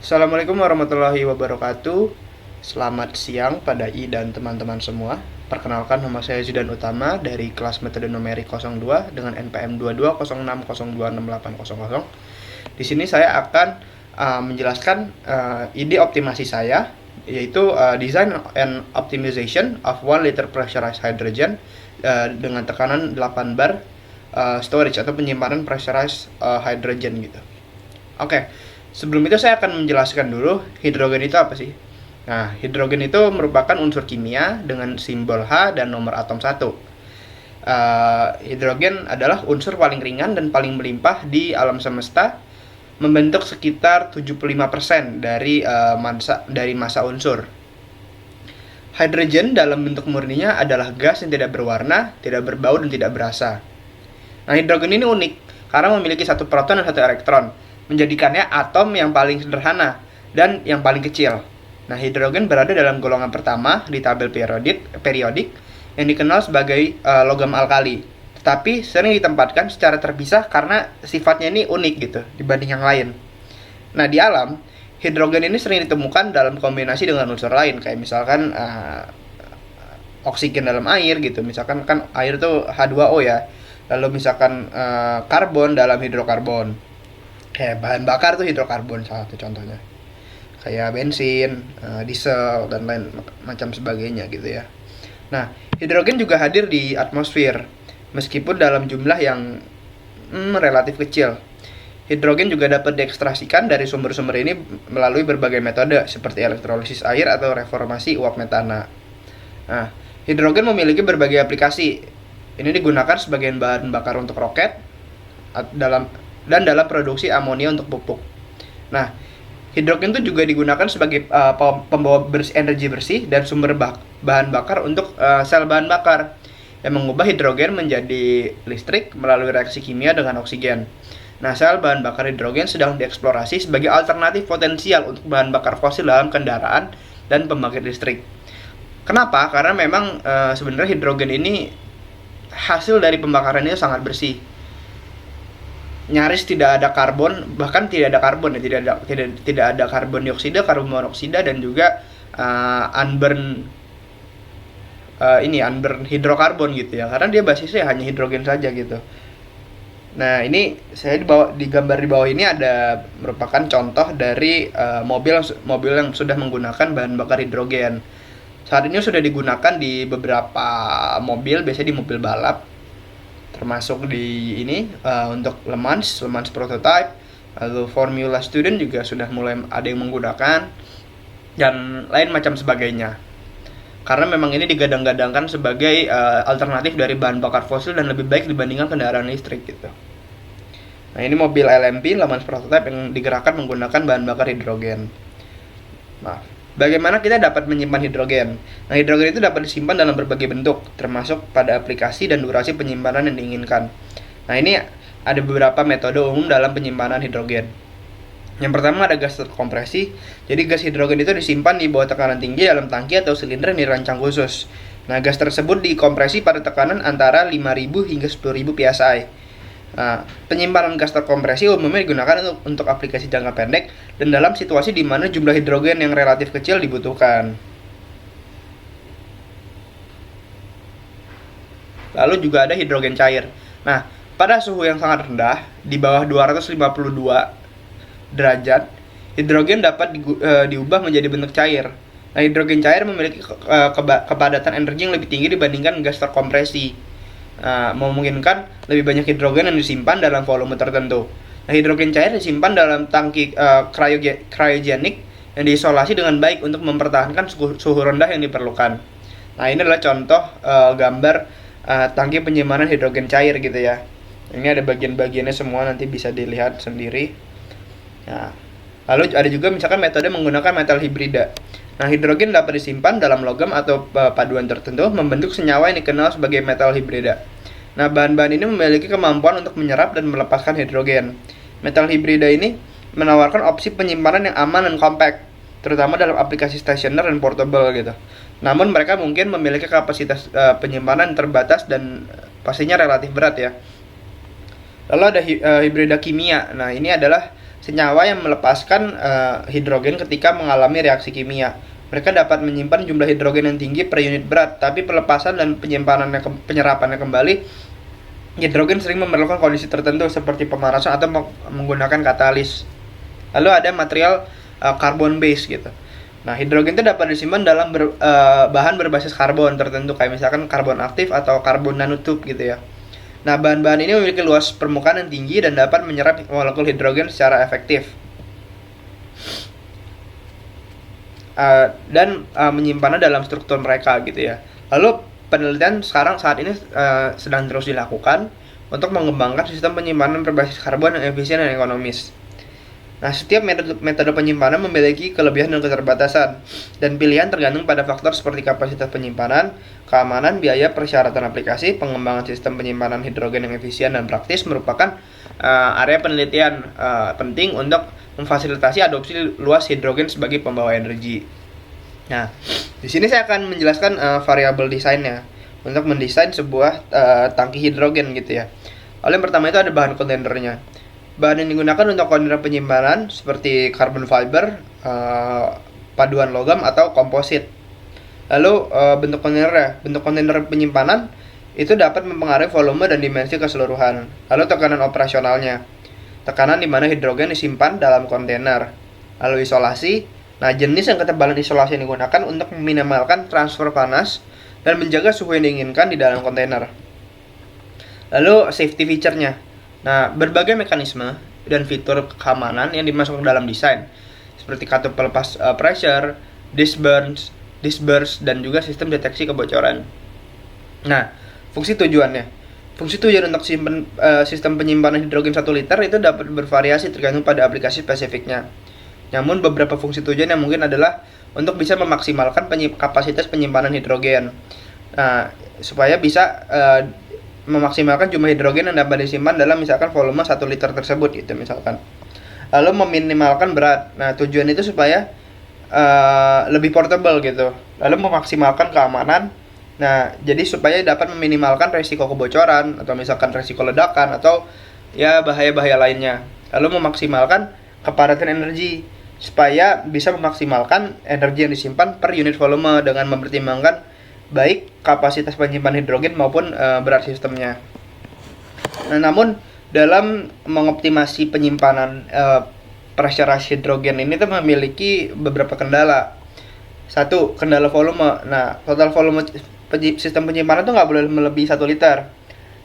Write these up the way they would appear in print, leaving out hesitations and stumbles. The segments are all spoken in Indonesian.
Assalamualaikum warahmatullahi wabarakatuh. Selamat siang pada I dan teman-teman semua. Perkenalkan, nama saya Zidan Utama dari kelas metode numerik 02 dengan NPM 2206026800. Di sini saya akan menjelaskan ide optimasi saya, yaitu design and optimization of 1 liter pressurized hydrogen dengan tekanan 8 bar storage atau penyimpanan pressurized hydrogen gitu. Oke. Sebelum itu saya akan menjelaskan dulu hidrogen itu apa sih. Nah, hidrogen itu merupakan unsur kimia dengan simbol H dan nomor atom 1. Hidrogen adalah unsur paling ringan dan paling melimpah di alam semesta, membentuk sekitar 75% dari massa unsur. Hidrogen dalam bentuk murninya adalah gas yang tidak berwarna, tidak berbau, dan tidak berasa. Nah, hidrogen ini unik karena memiliki satu proton dan satu elektron, menjadikannya atom yang paling sederhana dan yang paling kecil. Nah, hidrogen berada dalam golongan pertama di tabel periodik yang dikenal sebagai logam alkali, tetapi sering ditempatkan secara terpisah karena sifatnya ini unik gitu dibanding yang lain. Nah, di alam, hidrogen ini sering ditemukan dalam kombinasi dengan unsur lain, kayak misalkan oksigen dalam air gitu. Misalkan kan air tuh H2O ya. Lalu misalkan karbon dalam hidrokarbon. Kayak bahan bakar tuh hidrokarbon salah satu contohnya. Kayak bensin, diesel, dan lain macam sebagainya gitu ya. Nah, hidrogen juga hadir di atmosfer, meskipun dalam jumlah yang relatif kecil. Hidrogen juga dapat diekstrasikan dari sumber-sumber ini melalui berbagai metode, seperti elektrolisis air atau reformasi uap metana. Nah, hidrogen memiliki berbagai aplikasi. Ini digunakan sebagai bahan bakar untuk roket, dalam produksi amonia untuk pupuk. Nah, hidrogen itu juga digunakan sebagai pembawa energi bersih dan sumber bahan bakar untuk sel bahan bakar yang mengubah hidrogen menjadi listrik melalui reaksi kimia dengan oksigen. Nah, sel bahan bakar hidrogen sedang dieksplorasi sebagai alternatif potensial untuk bahan bakar fosil dalam kendaraan dan pembangkit listrik. Kenapa? Karena memang sebenarnya hidrogen ini hasil dari pembakaran itu sangat bersih. Nyaris tidak ada karbon, bahkan tidak ada karbon ya, tidak ada karbon dioksida, karbon monoksida, dan juga unburned hidrokarbon gitu ya, karena dia basisnya hanya hidrogen saja gitu. Nah, ini saya di gambar di bawah ini ada merupakan contoh dari mobil yang sudah menggunakan bahan bakar hidrogen. Saat ini sudah digunakan di beberapa mobil, biasanya di mobil balap, termasuk di ini untuk Le Mans prototype, lalu Formula Student juga sudah mulai ada yang menggunakan, dan lain macam sebagainya. Karena memang ini digadang-gadangkan sebagai alternatif dari bahan bakar fosil dan lebih baik dibandingkan kendaraan listrik gitu. Nah, ini mobil LMP Le Mans prototype yang digerakkan menggunakan bahan bakar hidrogen. Nah, bagaimana kita dapat menyimpan hidrogen? Nah, hidrogen itu dapat disimpan dalam berbagai bentuk, termasuk pada aplikasi dan durasi penyimpanan yang diinginkan. Nah, ini ada beberapa metode umum dalam penyimpanan hidrogen. Yang pertama ada gas terkompresi. Jadi gas hidrogen itu disimpan di bawah tekanan tinggi dalam tangki atau silinder yang dirancang khusus. Nah, gas tersebut dikompresi pada tekanan antara 5.000 hingga 10.000 psi. Nah, penyimpanan gas terkompresi umumnya digunakan untuk aplikasi jangka pendek dan dalam situasi di mana jumlah hidrogen yang relatif kecil dibutuhkan. Lalu juga ada hidrogen cair. Nah, pada suhu yang sangat rendah, di bawah 252 derajat, hidrogen dapat diubah menjadi bentuk cair. Nah, hidrogen cair memiliki kepadatan energi yang lebih tinggi dibandingkan gas terkompresi. Memungkinkan lebih banyak hidrogen yang disimpan dalam volume tertentu. Nah, hidrogen cair disimpan dalam tangki cryogenik yang diisolasi dengan baik untuk mempertahankan suhu rendah yang diperlukan. Nah, ini adalah contoh gambar tangki penyimpanan hidrogen cair gitu ya. Ini ada bagian-bagiannya semua, nanti bisa dilihat sendiri. Nah, lalu ada juga misalkan metode menggunakan metal hibrida. Nah, hidrogen dapat disimpan dalam logam atau paduan tertentu membentuk senyawa yang dikenal sebagai metal hibrida. Nah, bahan-bahan ini memiliki kemampuan untuk menyerap dan melepaskan hidrogen. Metal hibrida ini menawarkan opsi penyimpanan yang aman dan compact, terutama dalam aplikasi stasioner dan portable gitu. Namun mereka mungkin memiliki kapasitas penyimpanan terbatas dan pastinya relatif berat ya. Lalu ada hibrida kimia. Nah, ini adalah senyawa yang melepaskan hidrogen ketika mengalami reaksi kimia. Mereka dapat menyimpan jumlah hidrogen yang tinggi per unit berat, tapi pelepasan dan penyerapannya kembali, hidrogen sering memerlukan kondisi tertentu seperti pemanasan atau menggunakan katalis. Lalu ada material carbon base gitu. Nah, hidrogen itu dapat disimpan dalam bahan berbasis karbon tertentu, kayak misalkan karbon aktif atau karbon nanotube gitu ya. Nah, bahan-bahan ini memiliki luas permukaan yang tinggi dan dapat menyerap molekul hidrogen secara efektif. Dan menyimpannya dalam struktur mereka gitu ya. Lalu penelitian saat ini sedang terus dilakukan untuk mengembangkan sistem penyimpanan berbasis karbon yang efisien dan ekonomis. Nah, setiap metode penyimpanan memiliki kelebihan dan keterbatasan, dan pilihan tergantung pada faktor seperti kapasitas penyimpanan, keamanan, biaya, persyaratan aplikasi. Pengembangan sistem penyimpanan hidrogen yang efisien dan praktis merupakan area penelitian penting untuk memfasilitasi adopsi luas hidrogen sebagai pembawa energi. Nah, di sini saya akan menjelaskan variabel desainnya untuk mendesain sebuah tangki hidrogen gitu ya. Lalu yang pertama itu ada bahan kontainernya. Bahan yang digunakan untuk kontainer penyimpanan seperti carbon fiber, paduan logam atau komposit. Lalu bentuk kontainer penyimpanan itu dapat mempengaruhi volume dan dimensi keseluruhan. Lalu tekanan operasionalnya, tekanan di mana hidrogen disimpan dalam kontainer. Lalu isolasi, nah jenis dan ketebalan isolasi yang digunakan untuk meminimalkan transfer panas dan menjaga suhu yang diinginkan di dalam kontainer. Lalu safety feature-nya. Nah, berbagai mekanisme dan fitur keamanan yang dimasukkan dalam desain, seperti katup pelepas pressure, disburse, dan juga sistem deteksi kebocoran. Nah, fungsi tujuan untuk sistem penyimpanan hidrogen 1 liter itu dapat bervariasi tergantung pada aplikasi spesifiknya. Namun beberapa fungsi tujuan yang mungkin adalah untuk bisa memaksimalkan kapasitas penyimpanan hidrogen. Nah, supaya bisa memaksimalkan jumlah hidrogen yang dapat disimpan dalam misalkan volume 1 liter tersebut gitu misalkan. Lalu meminimalkan berat. Nah, tujuan itu supaya lebih portable gitu. Lalu memaksimalkan keamanan. Nah, jadi supaya dapat meminimalkan resiko kebocoran atau misalkan resiko ledakan atau ya bahaya-bahaya lainnya. Lalu memaksimalkan kepadatan energi supaya bisa memaksimalkan energi yang disimpan per unit volume dengan mempertimbangkan baik kapasitas penyimpanan hidrogen maupun berat sistemnya. Nah, namun dalam mengoptimasi penyimpanan pressurized hidrogen ini tuh memiliki beberapa kendala. Satu, kendala volume. Nah, total volume sistem penyimpanan tuh nggak boleh melebihi 1 liter.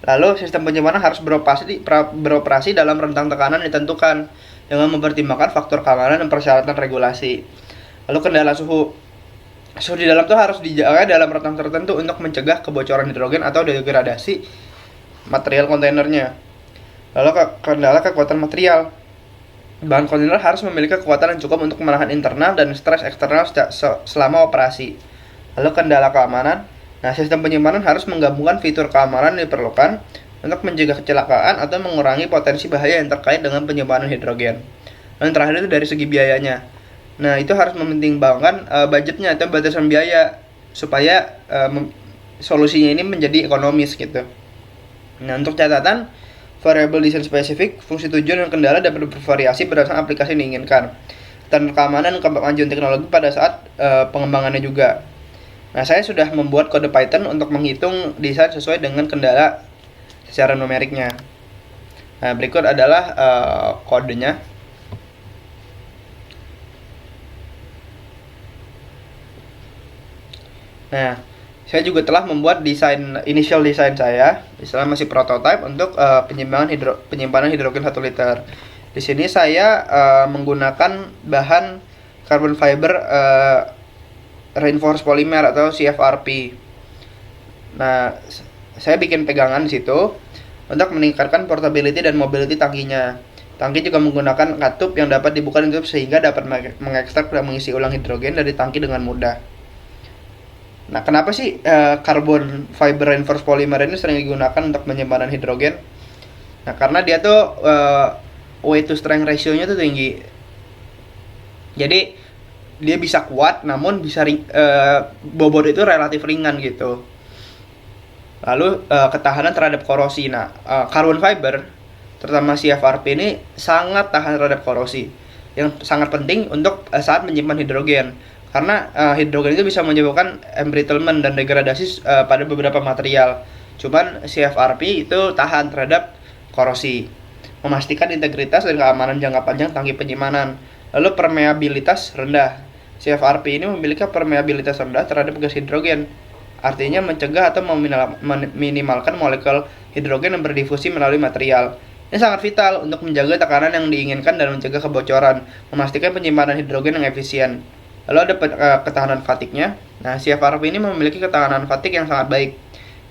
Lalu sistem penyimpanan harus beroperasi dalam rentang tekanan ditentukan dengan mempertimbangkan faktor keamanan dan persyaratan regulasi. Lalu kendala suhu. Suhu di dalam tuh harus dijaga dalam rentang tertentu untuk mencegah kebocoran hidrogen atau degradasi material kontainernya. Lalu kendala kekuatan material. Bahan kontainer harus memiliki kekuatan yang cukup untuk menahan internal dan stres eksternal selama operasi. Lalu kendala keamanan. Nah, sistem penyimpanan harus menggabungkan fitur keamanan yang diperlukan untuk mencegah kecelakaan atau mengurangi potensi bahaya yang terkait dengan penyimpanan hidrogen. Dan terakhir itu dari segi biayanya. Nah, itu harus mempertimbangkan budgetnya atau batasan biaya supaya solusinya ini menjadi ekonomis gitu. Nah, untuk catatan, variabel desain spesifik, fungsi tujuan dan kendala dapat bervariasi berdasarkan aplikasi yang diinginkan, dan keamanan dan kemajuan teknologi pada saat pengembangannya juga. Nah, saya sudah membuat kode Python untuk menghitung desain sesuai dengan kendala secara numeriknya. Nah, berikut adalah kodenya. Nah, saya juga telah membuat initial design saya, istilah masih prototype untuk penyimpanan hidrogen 1 liter. Di sini saya menggunakan bahan carbon fiber reinforced polymer atau CFRP. Nah, saya bikin pegangan di situ untuk meningkatkan portability dan mobility tangkinya. Tangki juga menggunakan katup yang dapat dibuka dan tutup sehingga dapat mengekstrak dan mengisi ulang hidrogen dari tangki dengan mudah. Nah, kenapa sih carbon fiber reinforced polymer ini sering digunakan untuk penyimpanan hidrogen? Nah, karena dia tuh weight to strength ratio-nya tuh tinggi. Jadi dia bisa kuat, namun bisa bobot itu relatif ringan gitu. Lalu ketahanan terhadap korosi. Nah, carbon fiber terutama CFRP ini sangat tahan terhadap korosi, yang sangat penting untuk saat menyimpan hidrogen, karena hidrogen itu bisa menyebabkan embrittlement dan degradasi pada beberapa material. Cuman CFRP itu tahan terhadap korosi, memastikan integritas dan keamanan jangka panjang tangki penyimpanan. Lalu permeabilitas rendah. CFRP ini memiliki permeabilitas rendah terhadap gas hidrogen, artinya mencegah atau meminimalkan molekul hidrogen yang berdifusi melalui material. Ini sangat vital untuk menjaga tekanan yang diinginkan dan mencegah kebocoran, memastikan penyimpanan hidrogen yang efisien. Lalu ada ketahanan fatiknya. Nah, CFRP ini memiliki ketahanan fatik yang sangat baik.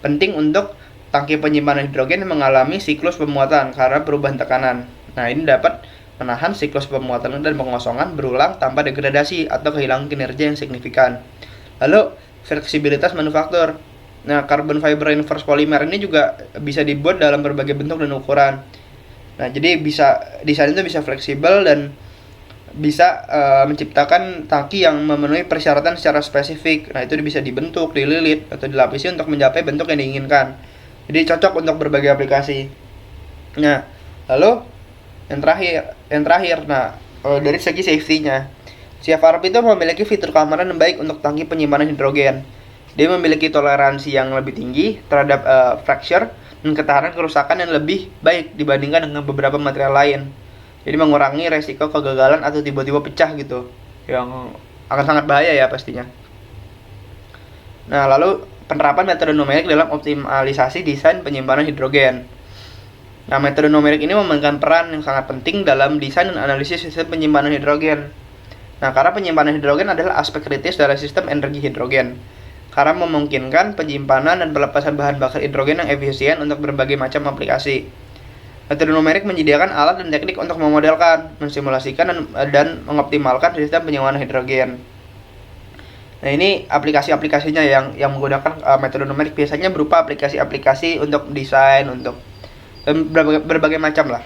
Penting untuk tangki penyimpanan hidrogen yang mengalami siklus pemuatan karena perubahan tekanan. Nah, ini dapat menahan siklus pemuatan dan pengosongan berulang tanpa degradasi atau kehilangan kinerja yang signifikan. Lalu, fleksibilitas manufaktur. Nah, carbon fiber reinforced polymer ini juga bisa dibuat dalam berbagai bentuk dan ukuran. Nah, jadi desain itu bisa fleksibel dan bisa menciptakan tangki yang memenuhi persyaratan secara spesifik. Nah, itu bisa dibentuk, dililit, atau dilapisi untuk mencapai bentuk yang diinginkan. Jadi cocok untuk berbagai aplikasi. Nah, lalu yang terakhir, nah, dari segi safety-nya, CFRP itu memiliki fitur keamanan yang baik untuk tangki penyimpanan hidrogen. Dia memiliki toleransi yang lebih tinggi terhadap fracture dan ketahanan kerusakan yang lebih baik dibandingkan dengan beberapa material lain. Jadi mengurangi resiko kegagalan atau tiba-tiba pecah gitu, yang akan sangat bahaya ya pastinya. Nah, lalu penerapan metode numerik dalam optimalisasi desain penyimpanan hidrogen. Nah, metode numerik ini memainkan peran yang sangat penting dalam desain dan analisis sistem penyimpanan hidrogen. Nah, karena penyimpanan hidrogen adalah aspek kritis dari sistem energi hidrogen, karena memungkinkan penyimpanan dan pelepasan bahan bakar hidrogen yang efisien untuk berbagai macam aplikasi. Metode numerik menyediakan alat dan teknik untuk memodelkan, mensimulasikan, dan mengoptimalkan sistem penyimpanan hidrogen. Nah, ini aplikasi-aplikasinya yang menggunakan metode numerik biasanya berupa aplikasi-aplikasi untuk desain, untuk berbagai macam lah.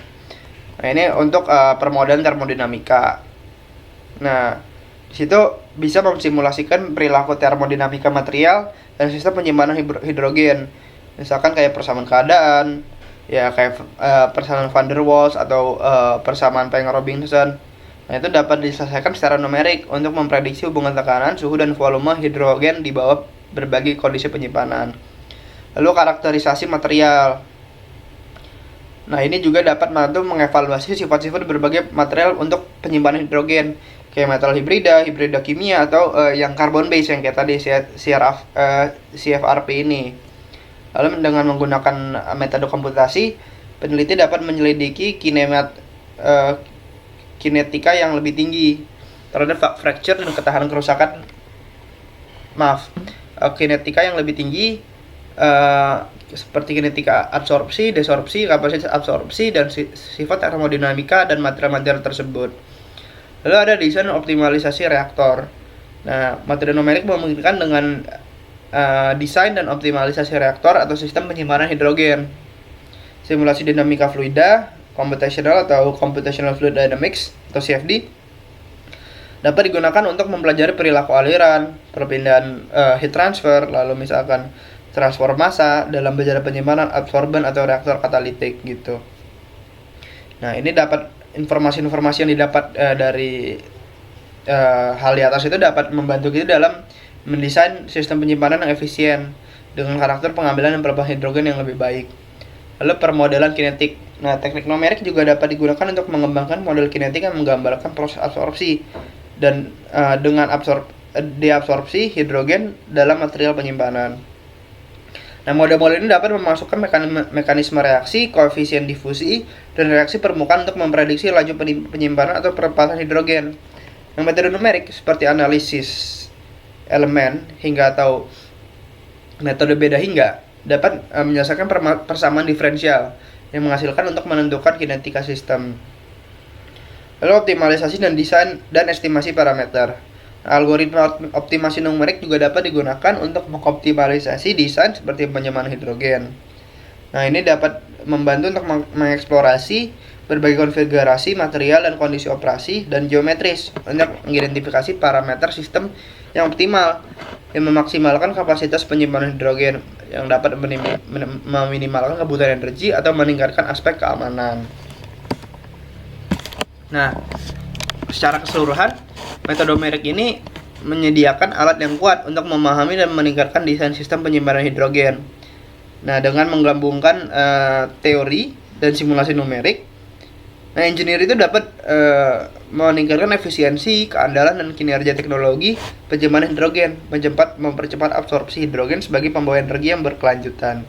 Nah, ini untuk permodelan termodinamika. Nah, di situ bisa memsimulasikan perilaku termodinamika material dan sistem penyimpanan hidrogen. Misalkan kayak persamaan keadaan, ya kayak persamaan van der Waals atau persamaan Penck-Robinson. Nah, itu dapat diselesaikan secara numerik untuk memprediksi hubungan tekanan, suhu, dan volume hidrogen di bawah berbagai kondisi penyimpanan. Lalu karakterisasi material. Nah, ini juga dapat membantu mengevaluasi sifat-sifat berbagai material untuk penyimpanan hidrogen, kayak metal hibrida kimia, atau yang carbon base yang kayak tadi CFRP ini. Lalu dengan menggunakan metode komputasi, peneliti dapat menyelidiki kinetika yang lebih tinggi terhadap fracture dan ketahanan kerusakan. Kinetika yang lebih tinggi seperti kinetika absorpsi, desorpsi, kapasitas absorpsi, dan sifat termodinamika dan material-material tersebut. Lalu ada desain optimalisasi reaktor. Nah, metode numerik memungkinkan dengan desain dan optimalisasi reaktor atau sistem penyimpanan hidrogen. Simulasi dinamika fluida, computational fluid dynamics atau CFD, dapat digunakan untuk mempelajari perilaku aliran, perpindahan heat transfer, lalu misalkan transfer massa dalam bencana penyimpanan absorben atau reaktor katalitik gitu. Nah, ini dapat informasi-informasi yang didapat dari hal di atas itu dapat membantu kita dalam mendesain sistem penyimpanan yang efisien dengan karakter pengambilan dan pelepasan hidrogen yang lebih baik. Lalu permodelan kinetik. Nah, teknik numerik juga dapat digunakan untuk mengembangkan model kinetik yang menggambarkan proses absorpsi dan dengan deabsorpsi hidrogen dalam material penyimpanan. Nah, model-model ini dapat memasukkan mekanisme reaksi, koefisien difusi, dan reaksi permukaan untuk memprediksi laju penyimpanan atau pelepasan hidrogen. Nah, metode numerik seperti analisis elemen hingga atau metode beda hingga dapat menyelesaikan persamaan diferensial yang menghasilkan untuk menentukan kinetika sistem. Lalu optimalisasi dan desain dan estimasi parameter. Algoritma optimasi numerik juga dapat digunakan untuk mengoptimalisasi desain seperti penyimpanan hidrogen. Nah, ini dapat membantu untuk mengeksplorasi berbagai konfigurasi material dan kondisi operasi dan geometris untuk mengidentifikasi parameter sistem yang optimal yang memaksimalkan kapasitas penyimpanan hidrogen yang dapat meminimalkan kebutuhan energi atau meningkatkan aspek keamanan. Nah, secara keseluruhan, metode Merrick ini menyediakan alat yang kuat untuk memahami dan meningkatkan desain sistem penyimpanan hidrogen. Nah, dengan menggabungkan teori dan simulasi numerik, nah engineer itu dapat meningkatkan efisiensi, keandalan dan kinerja teknologi penyimpanan hidrogen, mempercepat absorpsi hidrogen sebagai pembawa energi yang berkelanjutan.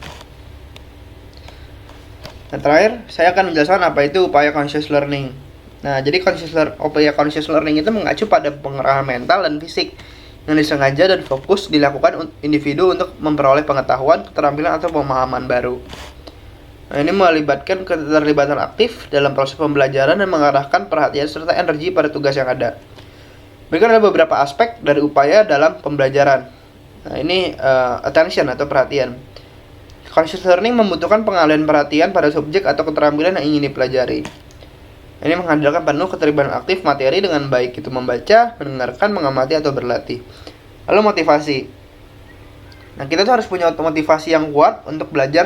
Nah, terakhir saya akan menjelaskan apa itu upaya conscious learning. Nah, jadi upaya conscious learning itu mengacu pada pengerahan mental dan fisik yang disengaja dan fokus dilakukan individu untuk memperoleh pengetahuan, keterampilan atau pemahaman baru. Nah, ini melibatkan keterlibatan aktif dalam proses pembelajaran dan mengarahkan perhatian serta energi pada tugas yang ada. Berikut ada beberapa aspek dari upaya dalam pembelajaran. Nah, ini attention atau perhatian. Conscious learning membutuhkan pengalihan perhatian pada subjek atau keterampilan yang ingin dipelajari. Ini mengandalkan penuh keterlibatan aktif materi dengan baik itu membaca, mendengarkan, mengamati, atau berlatih. Lalu motivasi. Nah, kita tuh harus punya motivasi yang kuat untuk belajar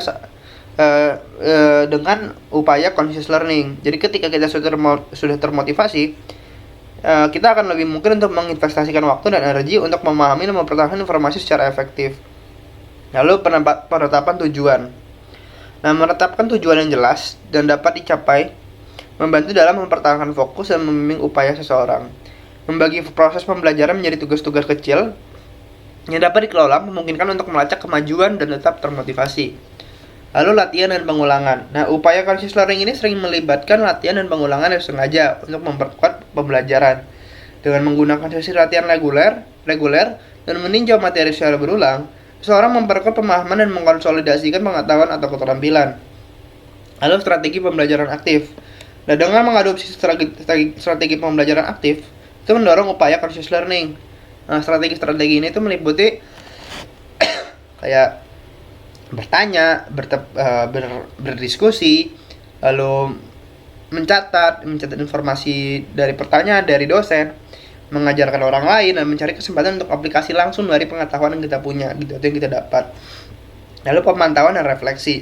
dengan upaya conscious learning. Jadi ketika kita sudah termotivasi, kita akan lebih mungkin untuk menginvestasikan waktu dan energi untuk memahami dan mempertahankan informasi secara efektif. Lalu penetapan tujuan. Nah, menetapkan tujuan yang jelas dan dapat dicapai membantu dalam mempertahankan fokus dan membimbing upaya seseorang. Membagi proses pembelajaran menjadi tugas-tugas kecil yang dapat dikelola memungkinkan untuk melacak kemajuan dan tetap termotivasi. Lalu latihan dan pengulangan. Nah, upaya conscious learning ini sering melibatkan latihan dan pengulangan yang sengaja untuk memperkuat pembelajaran. Dengan menggunakan sesi latihan reguler dan meninjau materi secara berulang, seseorang memperkuat pemahaman dan mengkonsolidasikan pengetahuan atau keterampilan. Lalu strategi pembelajaran aktif. Nah, dengan mengadopsi strategi pembelajaran aktif, itu mendorong upaya conscious learning. Nah, strategi ini itu meliputi kayak bertanya, berdiskusi, lalu mencatat informasi dari pertanyaan dari dosen, mengajarkan orang lain, dan mencari kesempatan untuk aplikasi langsung dari pengetahuan yang kita punya, gitu, yang kita dapat. Lalu pemantauan dan refleksi.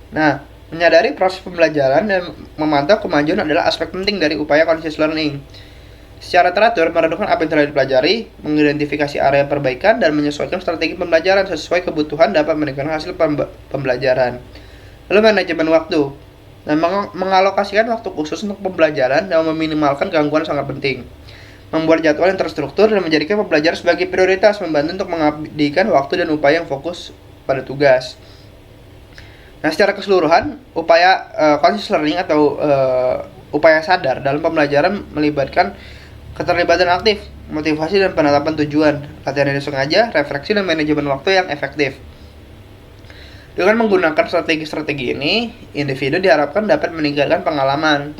Nah, menyadari proses pembelajaran dan memantau kemajuan adalah aspek penting dari upaya conscious learning. Secara teratur, merenungkan apa yang telah dipelajari, mengidentifikasi area perbaikan, dan menyesuaikan strategi pembelajaran sesuai kebutuhan dapat meningkatkan hasil pembelajaran. Lalu manajemen waktu. Nah, mengalokasikan waktu khusus untuk pembelajaran dan meminimalkan gangguan sangat penting. Membuat jadwal yang terstruktur dan menjadikan pembelajaran sebagai prioritas membantu untuk mengabdikan waktu dan upaya yang fokus pada tugas. Nah, secara keseluruhan, upaya conscious learning atau upaya sadar dalam pembelajaran melibatkan keterlibatan aktif, motivasi dan penetapan tujuan, latihan yang sengaja, refleksi dan manajemen waktu yang efektif. Dengan menggunakan strategi-strategi ini, individu diharapkan dapat meningkatkan pengalaman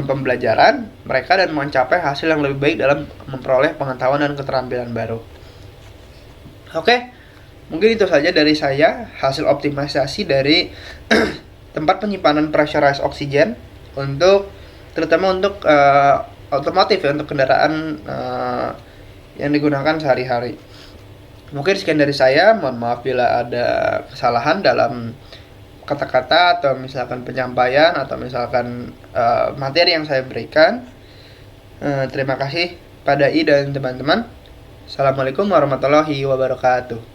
pembelajaran mereka dan mencapai hasil yang lebih baik dalam memperoleh pengetahuan dan keterampilan baru. Oke. Mungkin itu saja dari saya, hasil optimalisasi dari tempat penyimpanan pressurized oxygen terutama untuk otomotif ya, untuk kendaraan yang digunakan sehari-hari. Mungkin sekian dari saya, mohon maaf bila ada kesalahan dalam kata-kata atau misalkan penyampaian atau misalkan materi yang saya berikan. Terima kasih pada I dan teman-teman. Assalamualaikum warahmatullahi wabarakatuh.